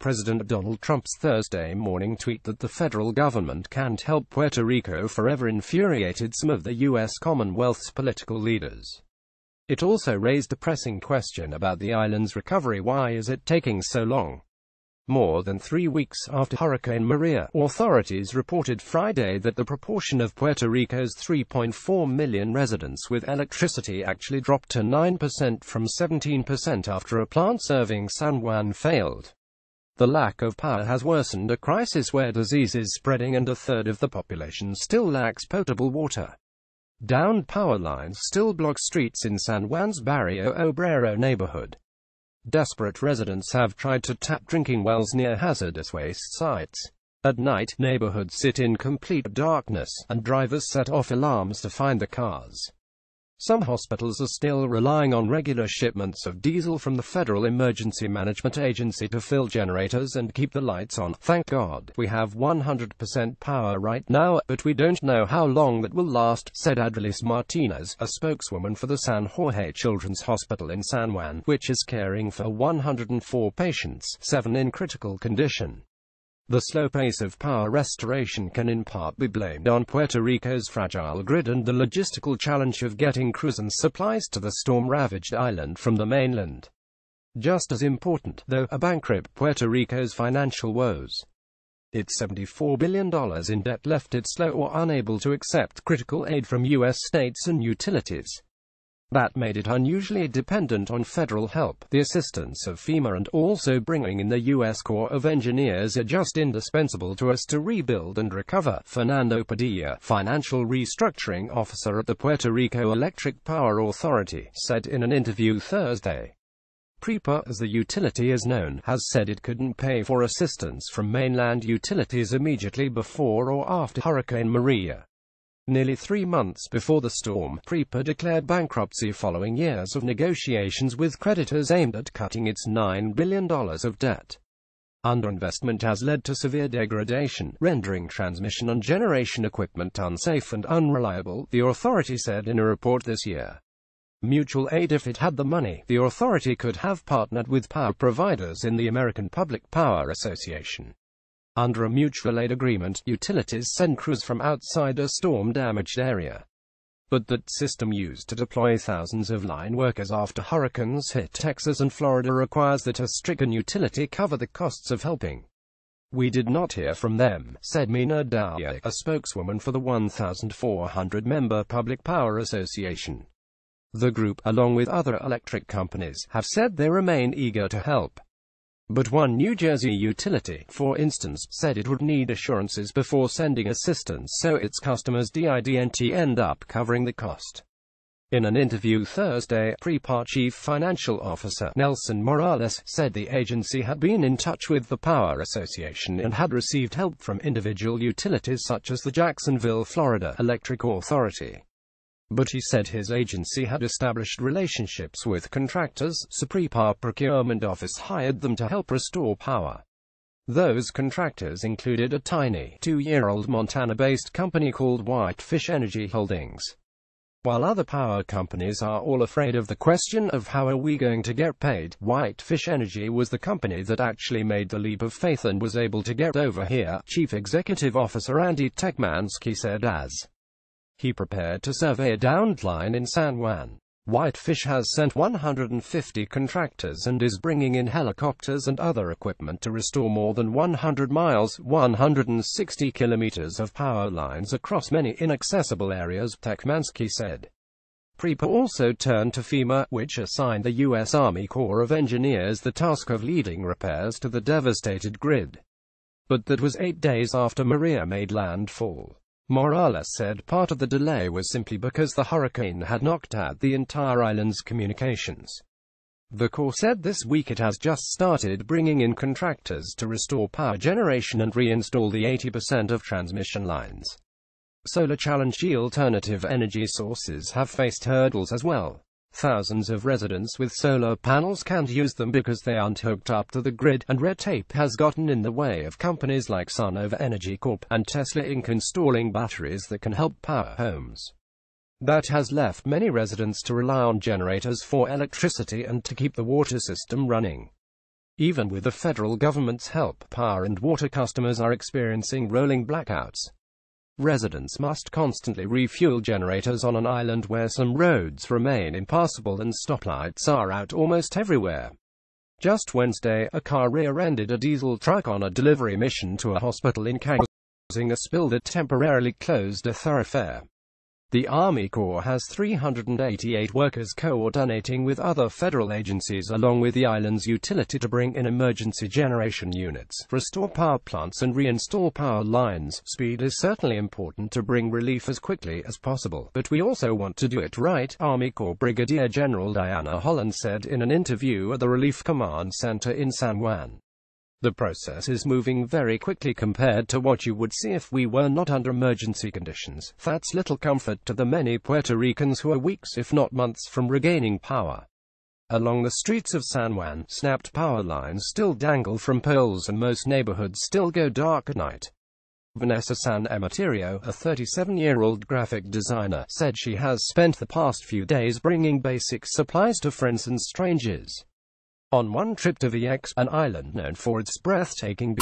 President Donald Trump's Thursday morning tweet that the federal government can't help Puerto Rico forever infuriated some of the U.S. Commonwealth's political leaders. It also raised a pressing question about the island's recovery. Why is it taking so long? More than 3 weeks after Hurricane Maria, authorities reported Friday that the proportion of Puerto Rico's 3.4 million residents with electricity actually dropped to 9% from 17% after a plant serving San Juan failed. The lack of power has worsened a crisis where disease is spreading and a third of the population still lacks potable water. Downed power lines still block streets in San Juan's Barrio Obrero neighborhood. Desperate residents have tried to tap drinking wells near hazardous waste sites. At night, neighborhoods sit in complete darkness, and drivers set off alarms to find the cars. Some hospitals are still relying on regular shipments of diesel from the Federal Emergency Management Agency to fill generators and keep the lights on. Thank God, we have 100% power right now, but we don't know how long that will last, said Adrilis Martinez, a spokeswoman for the San Jorge Children's Hospital in San Juan, which is caring for 104 patients, 7 in critical condition. The slow pace of power restoration can in part be blamed on Puerto Rico's fragile grid and the logistical challenge of getting crews and supplies to the storm-ravaged island from the mainland. Just as important, though, are bankrupt Puerto Rico's financial woes. Its $74 billion in debt left it slow or unable to accept critical aid from U.S. states and utilities. That made it unusually dependent on federal help. The assistance of FEMA and also bringing in the U.S. Corps of Engineers are just indispensable to us to rebuild and recover, Fernando Padilla, financial restructuring officer at the Puerto Rico Electric Power Authority, said in an interview Thursday. PREPA, as the utility is known, has said it couldn't pay for assistance from mainland utilities immediately before or after Hurricane Maria. Nearly 3 months before the storm, PREPA declared bankruptcy following years of negotiations with creditors aimed at cutting its $9 billion of debt. Underinvestment has led to severe degradation, rendering transmission and generation equipment unsafe and unreliable, the authority said in a report this year. Mutual aid. If it had the money, the authority could have partnered with power providers in the American Public Power Association. Under a mutual aid agreement, utilities send crews from outside a storm-damaged area. But that system used to deploy thousands of line workers after hurricanes hit Texas and Florida requires that a stricken utility cover the costs of helping. We did not hear from them, said Mina Daya, a spokeswoman for the 1,400-member Public Power Association. The group, along with other electric companies, have said they remain eager to help. But one New Jersey utility, for instance, said it would need assurances before sending assistance so its customers didn't end up covering the cost. In an interview Thursday, PREPA Chief Financial Officer Nelson Morales said the agency had been in touch with the Power Association and had received help from individual utilities such as the Jacksonville, Florida Electric Authority. But he said his agency had established relationships with contractors, so PREPA Procurement Office hired them to help restore power. Those contractors included a tiny, 2-year-old Montana-based company called Whitefish Energy Holdings. While other power companies are all afraid of the question of how are we going to get paid, Whitefish Energy was the company that actually made the leap of faith and was able to get over here, Chief Executive Officer Andy Tekmansky said as he prepared to survey a downed line in San Juan. Whitefish has sent 150 contractors and is bringing in helicopters and other equipment to restore more than 100 miles, 160 kilometers of power lines across many inaccessible areas, Tekmansky said. PREPA also turned to FEMA, which assigned the U.S. Army Corps of Engineers the task of leading repairs to the devastated grid. But that was 8 days after Maria made landfall. Morales said part of the delay was simply because the hurricane had knocked out the entire island's communications. The Corps said this week it has just started bringing in contractors to restore power generation and reinstall the 80% of transmission lines. Solar-challenged alternative energy sources have faced hurdles as well. Thousands of residents with solar panels can't use them because they aren't hooked up to the grid, and red tape has gotten in the way of companies like Sunnova Energy Corp. And Tesla Inc. installing batteries that can help power homes. That has left many residents to rely on generators for electricity and to keep the water system running. Even with the federal government's help, power and water customers are experiencing rolling blackouts. Residents must constantly refuel generators on an island where some roads remain impassable and stoplights are out almost everywhere. Just Wednesday, a car rear-ended a diesel truck on a delivery mission to a hospital in Canada, causing a spill that temporarily closed a thoroughfare. The Army Corps has 388 workers coordinating with other federal agencies along with the island's utility to bring in emergency generation units, restore power plants and reinstall power lines. Speed is certainly important to bring relief as quickly as possible, but we also want to do it right, Army Corps Brigadier General Diana Holland said in an interview at the Relief Command Center in San Juan. The process is moving very quickly compared to what you would see if we were not under emergency conditions. That's little comfort to the many Puerto Ricans who are weeks if not months from regaining power. Along the streets of San Juan, snapped power lines still dangle from poles and most neighborhoods still go dark at night. Vanessa San Emeterio, a 37-year-old graphic designer, said she has spent the past few days bringing basic supplies to friends and strangers. On one trip to VX, an island known for its breathtaking